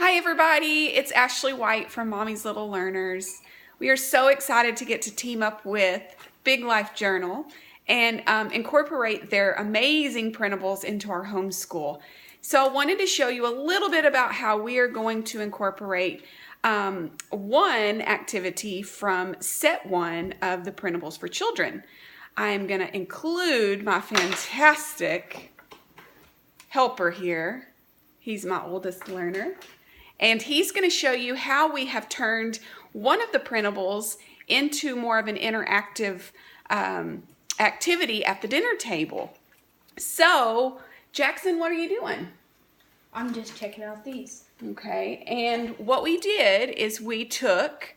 Hi everybody, it's Ashley White from Mommy's Little Learners. We are so excited to get to team up with Big Life Journal and incorporate their amazing printables into our homeschool. So I wanted to show you a little bit about how we are going to incorporate one activity from set one of the printables for children. I am going to include my fantastic helper here. He's my oldest learner. And he's going to show you how we have turned one of the printables into more of an interactive activity at the dinner table. So, Jackson, what are you doing? I'm just checking out these. Okay, and what we did is we took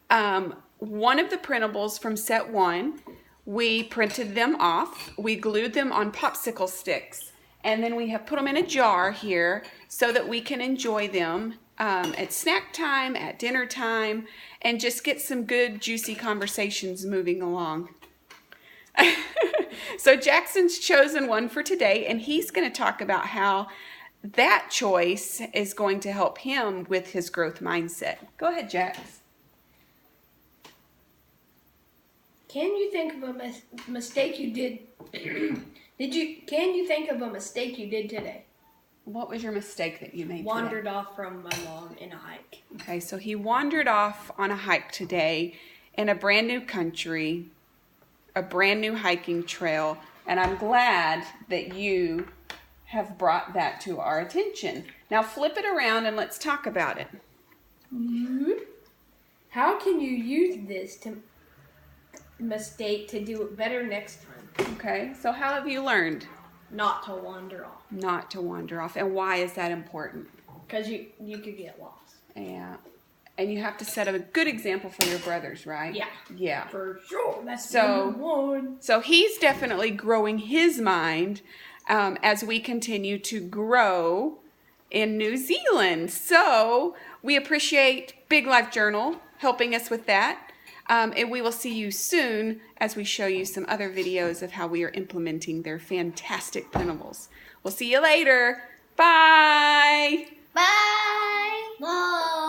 one of the printables from set one, we printed them off, we glued them on popsicle sticks, and then we have put them in a jar here so that we can enjoy them at snack time, at dinner time, and just get some good juicy conversations moving along. So Jackson's chosen one for today, and he's going to talk about how that choice is going to help him with his growth mindset. Go ahead, Jax. Can you think of a mistake you did? Can you think of a mistake you did today? What was your mistake that you made Wandered today? off from my mom in a hike. Okay, so he wandered off on a hike today in a brand new country, a brand new hiking trail, and I'm glad that you have brought that to our attention. Now flip it around and let's talk about it. How can you use this mistake to do it better next time? Okay, so how have you learned? Not to wander off. Not to wander off. And why is that important? Because you could get lost. Yeah. And you have to set a good example for your brothers, right? Yeah. Yeah. For sure. That's So- number one. So he's definitely growing his mind as we continue to grow in New Zealand. So we appreciate Big Life Journal helping us with that. And we will see you soon as we show you some other videos of how we are implementing their fantastic printables. We'll see you later. Bye. Bye. Bye.